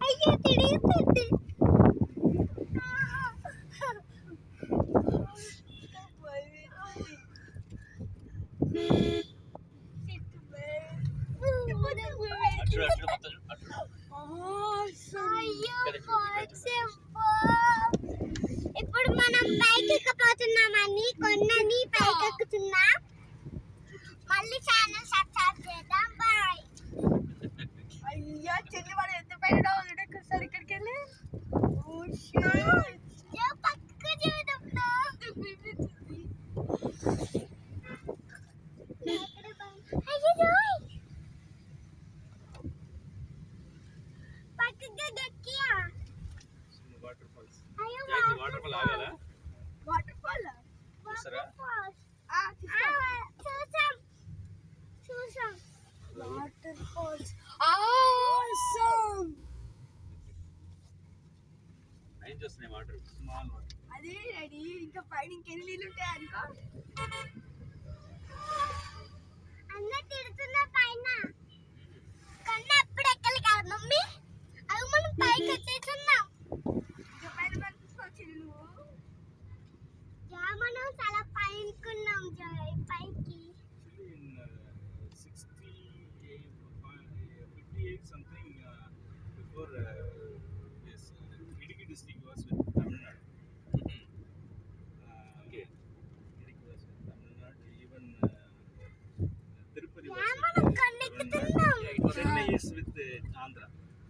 అయ్యో తిరుగుతుంది. ఇప్పుడు మనం పైకి ఎక్కబోతున్నామని కొండని పైకి ఎక్కుతున్నాం. మళ్ళీ ఛానల్ సబ్స్క్రైబ్ చేద్దాం. బాయ్. అయ్యా చెల్లి వాడు ఎంత పైన ఒకసారి ఇక్కడికి వెళ్ళి పక్కకు చూడమ్మా. పక్కకు దక్కియా వాటర్ ఫాల్స్ అయ్యో వాటర్ ఫాల్ ఆగాలా వాటర్ ఫాల్ చూసారా చూసాం వాటర్ ఫాల్స్ ఆసమ్. ఏం చూస్తున్నాయి వాటర్ స్మాల్ వాటర్ అదే రెడీ ఇంకా పైన ఇంకెన్ని నీళ్ళు ఉంటాయి అనుకో. అన్న తిడుతున్న పైన కన్నా ఎప్పుడు ఎక్కలి కాదు మమ్మీ. అవి మనం పైకి వచ్చేస్తున్నాం. ఇంకా పైన కనిపిస్తావు చెల్లు. మనం చాలా పైనుకున్నాం పైకి. in 58 something before this Idiki district was with Tamil Nadu. Okay. Idiki was with Tamil Nadu. Even Tirupati was మనం with కొండెక్కుతున్నాం. Chennai is with Andhra.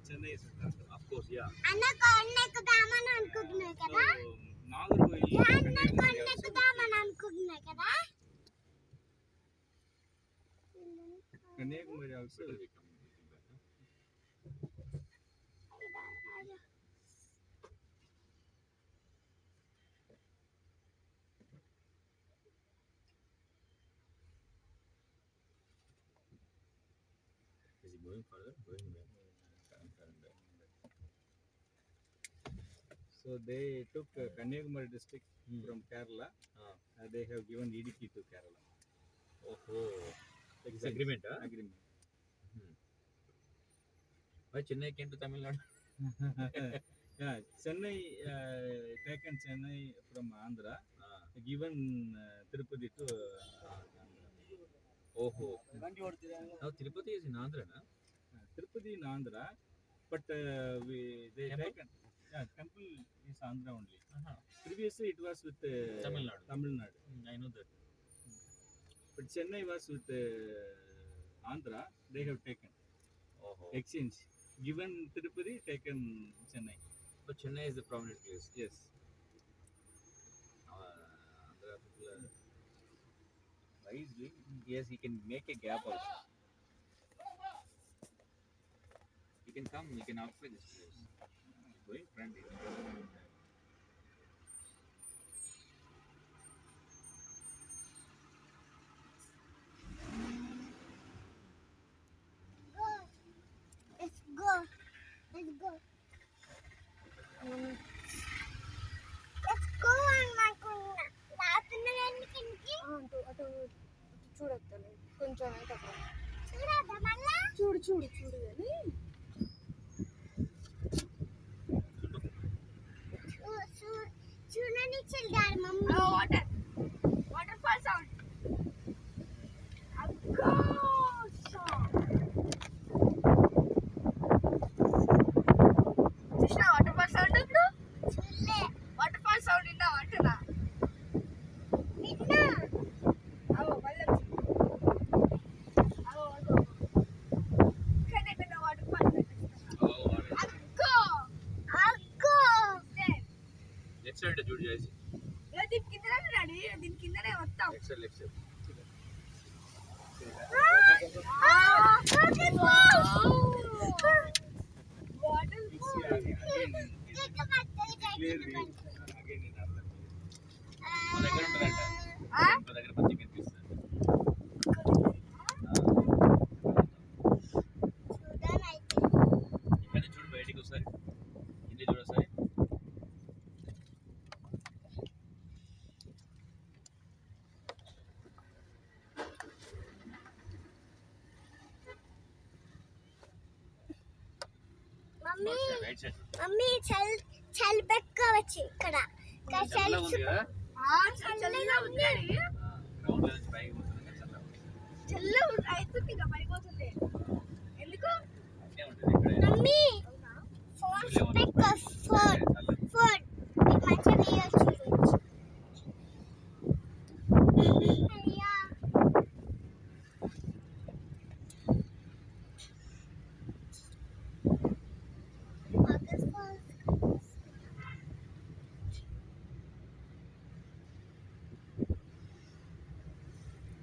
Chennai is with Andhra. Of course, yeah. అన్న కొండెక్కుదామని అనుకుంటున్నాయి కదా. So Nagarkoil. అన్న కొండెక్కుదామని అనుకుంటున్నాయి కదా. Kanyakumari also. Is he going further? Going back. So they took Kanyakumari district from Kerala. They have given Idiki to Kerala. It's agreement, huh? Agreement. Why Chennai came to Tamil Nadu? Yeah, Chennai taken Chennai from Andhra, given Tirupati to Andhra. Oh, now Tirupati is in Andhra, na? Tirupati in Andhra, but they taken. Yeah, temple is Andhra only. Previously it was with Tamil Nadu. I know that. But Chennai was with Andhra. They have taken exchange. Given Tirupati, taken Chennai. But Chennai is the prominent place. Yes. Andhra people are wisely. Yes, he can make a gap also. He can come. He can occupy this place. Going friendly. Let's go. Let's go. Let's go అనుకున్నా. లాగుతున్నాను కిందకి. అటు చూడొద్దాను కొంచెం అయితే అక్కడ చూడదా మళ్ళా? చూడు చూడు చూడు అని చూడని చెల్లారు mummy. Water waterfall sound. చూసినా వాటర్ ఫాల్ సౌండ్ ఇప్పుడు చూడలే. వాటర్ ఫాల్ సౌండ్ విన్నా అంటున్నా. విన్నా. అవో మళ్ళీ అవో ఇక్కడ వాటర్ ఫాల్ అక్కో అక్కో. Next side, Judy. దీని కిందనే రెడీ దీని కిందనే వస్తాం. Next side, left side. Water మా దగ్గర ఉంటుందంట. మా దగ్గర మంచిగా కనిపిస్తుంది. ఇక్కడ నుంచి చూడు బయటికి ఒకసారి. కింద చూడు ఒకసారి. మమ్మీ రైట్ సైడ్ మమ్మీ చల్ పెట్టుకోవచ్చు ఇక్కడ చల్లగా ఉంది కదా చల్లగా ఉంది డాడీ. గ్రౌండ్ నుంచి పైకి పోతుంది చల్లగా ఉంది. చల్లగా అవుతుంది ఇక పడిపోతుంది. ఎందుకు? అట్లే ఉంటుంది ఇక్కడే మమ్మీ ఫోన్ పెట్టుకో ఫోన్ ఫోన్ ఇది మంచిగా వీడియో చూడొచ్చు అయ్యా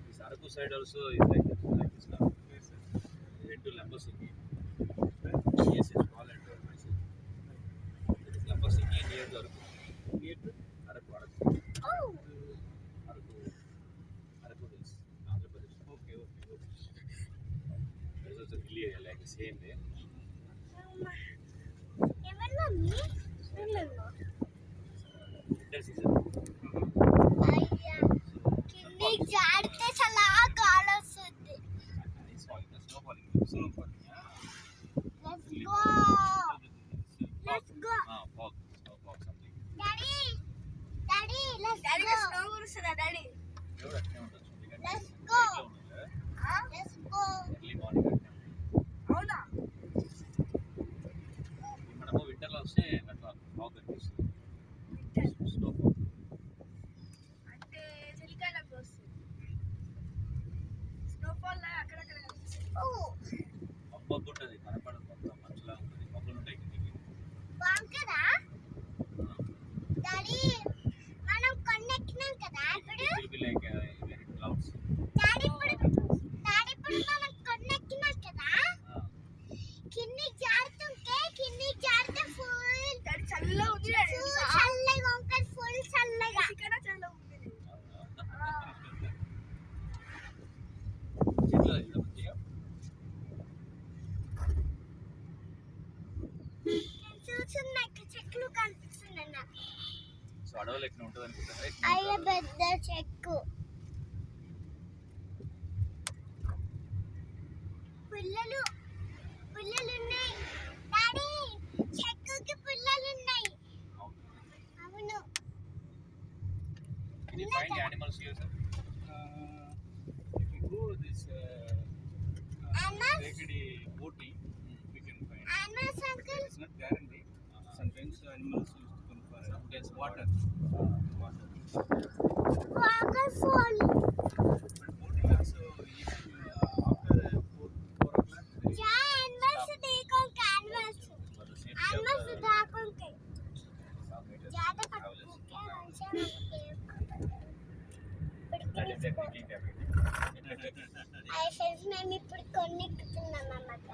This Araku side also is like this now. Head to Lambasiki. Yes, it's all at myself. It is Lambasiki near to Araku. Near to Araku. oh Araku Hills, Andhra Pradesh. Okay. There is also hilly area like the same way. ఎవరు mummy Winter season. అయ్యా కింది జాడితే చాలా గాలి వస్తుంది It's falling. The snow falling. Snow falling. Let's go let's go Fog. Snow fog something. Daddy let's daddy go snow కురుస్తుందా daddy? ఎవరు అట్లే ఉంటుంది. ఎందుకంటే Let's go. night లో ఉంది కదా. లెట్స్ గో ఎర్లీ మార్నింగ్ అట్లే ఉంటుంది. అవునా? మనము వింటర్లో వస్తే అట్లా ఫాగ్ కనిపిస్తుంది. Snow fog. అంటే చలికాలంలో వస్తుంది. స్నోఫాల్ అక్కడక్కడ కనిపిస్తుంది. ఓ మబ్బు ఉంటుంది కనపడదు మొత్తం మంచులా ఉంటుంది మబ్బులు ఉంటాయి కిందికి. బాగుందా డాడీ మనం కొన్నెక్కినాం కదా ఇప్పుడు It will be like very clouds. Daddy ఇప్పుడు మనం కొన్నెక్కినాం కదా కింది జారుతుంటే ఫుల్ డాడీ చల్లగా ఉంది డాడీ. చల్లగా ఉంటుంది ఫుల్ చల్లగా ఇక్కడ చల్లగా ఉంది. చెట్లు ఇక్కడ మంచిగా చూస్తున్నా ఇక్కడ చెట్లు కనిపిస్తున్నాయి నాకు సో అడవులు ఎక్కడ ఉంటుంది అనుకుంటారా? అయ్య పెద్ద చెక్కు పుల్లలు ఉన్నాయి డాడీ చెక్కుకి పుల్లలు ఉన్నాయి అవును Can you find animals here, sir? If you go this Animals? Vegadi boating, we can find. Animals uncle It's not guaranteed. Sometimes animals used to come for sometimes water. Water. waterfall But boating also, if after 4 o'clock, they क्या animals देखो animals for the safety of animals the देखो के travelers. ज्यादा पटके That is the thinking capacity. I friends మేము ఇప్పుడు కొన్నెక్కుతున్నాం అన్నమాట